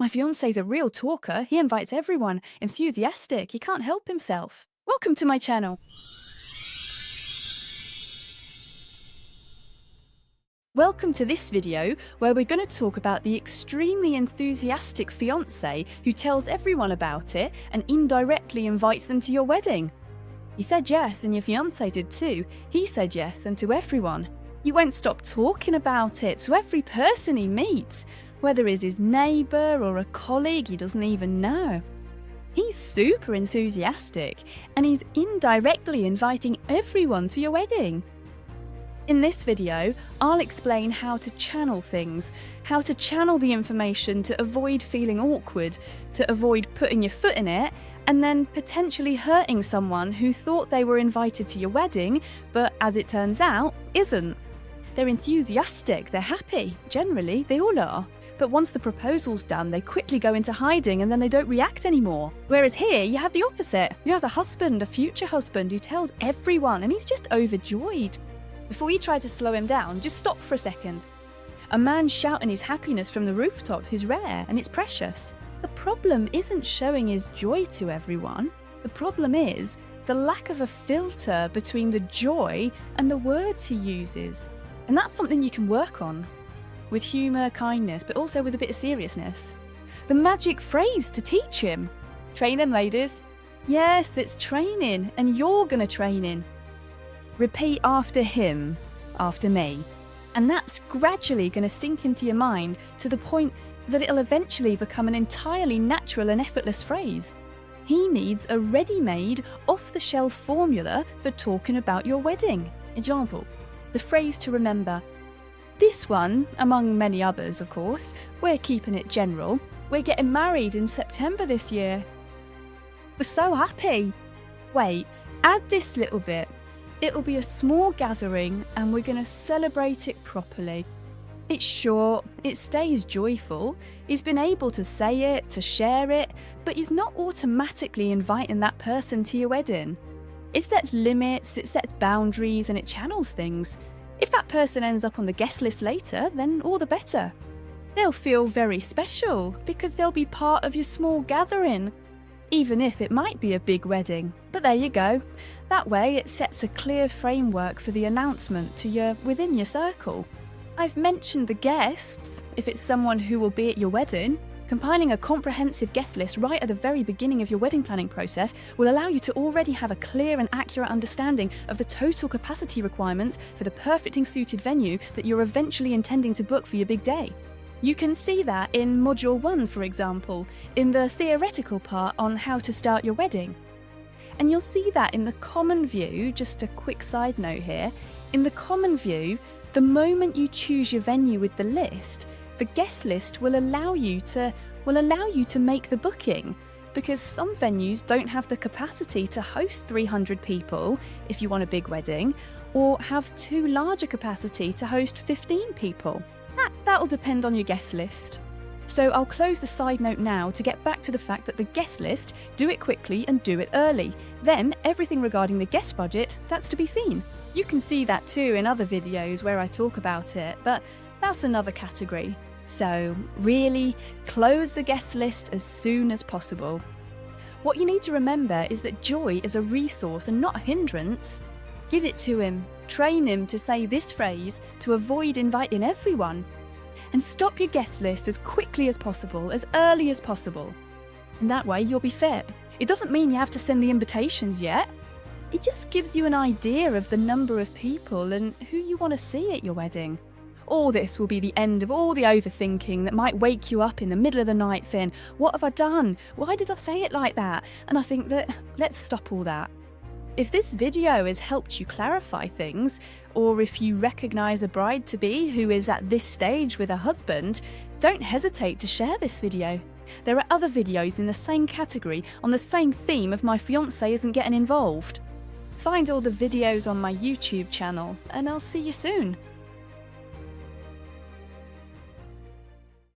My fiancé's a real talker. He invites everyone. Enthusiastic. He can't help himself. Welcome to my channel. Welcome to this video where we're going to talk about the extremely enthusiastic fiancé who tells everyone about it and indirectly invites them to your wedding. You said yes and your fiancé did too. He said yes and to everyone. You won't stop talking about it to every person he meets, whether it's his neighbour or a colleague he doesn't even know. He's super enthusiastic and he's indirectly inviting everyone to your wedding. In this video, I'll explain how to channel things, how to channel the information to avoid feeling awkward, to avoid putting your foot in it, and then potentially hurting someone who thought they were invited to your wedding, but as it turns out, isn't. They're enthusiastic, they're happy, generally, they all are. But once the proposal's done, they quickly go into hiding and then they don't react anymore. Whereas here, you have the opposite. You have a husband, a future husband, who tells everyone and he's just overjoyed. Before you try to slow him down, just stop for a second. A man shouting his happiness from the rooftops is rare and it's precious. The problem isn't showing his joy to everyone. The problem is the lack of a filter between the joy and the words he uses. And that's something you can work on. With humour, kindness, but also with a bit of seriousness. The magic phrase to teach him. Training, ladies. Yes, it's training, and you're gonna train in. Repeat after him, after me. And that's gradually gonna sink into your mind to the point that it'll eventually become an entirely natural and effortless phrase. He needs a ready-made, off-the-shelf formula for talking about your wedding. Example, the phrase to remember. This one, among many others of course, we're keeping it general. We're getting married in September this year. We're so happy. Wait, add this little bit. It'll be a small gathering and we're going to celebrate it properly. It's short, it stays joyful. He's been able to say it, to share it, but he's not automatically inviting that person to your wedding. It sets limits, it sets boundaries, and it channels things. If that person ends up on the guest list later, then all the better. They'll feel very special because they'll be part of your small gathering, even if it might be a big wedding. But there you go. That way it sets a clear framework for the announcement to within your circle. I've mentioned the guests, if it's someone who will be at your wedding. Compiling a comprehensive guest list right at the very beginning of your wedding planning process will allow you to already have a clear and accurate understanding of the total capacity requirements for the perfectly suited venue that you're eventually intending to book for your big day. You can see that in Module 1, for example, in the theoretical part on how to start your wedding. And you'll see that in the common view, just a quick side note here, in the common view, the moment you choose your venue with the list, the guest list will allow you to make the booking, because some venues don't have the capacity to host 300 people if you want a big wedding, or have too large a capacity to host 15 people. That'll depend on your guest list. So I'll close the side note now to get back to the fact that the guest list, do it quickly and do it early. Then everything regarding the guest budget, that's to be seen. You can see that too in other videos where I talk about it, but that's another category. So really, close the guest list as soon as possible. What you need to remember is that joy is a resource and not a hindrance. Give it to him. Train him to say this phrase to avoid inviting everyone. And stop your guest list as quickly as possible, as early as possible. And that way you'll be fit. It doesn't mean you have to send the invitations yet. It just gives you an idea of the number of people and who you want to see at your wedding. All this will be the end of all the overthinking that might wake you up in the middle of the night thinking, what have I done? Why did I say it like that? And I think that let's stop all that. If this video has helped you clarify things, or if you recognise a bride-to-be who is at this stage with her husband, don't hesitate to share this video. There are other videos in the same category on the same theme of my fiancé isn't getting involved. Find all the videos on my YouTube channel, and I'll see you soon.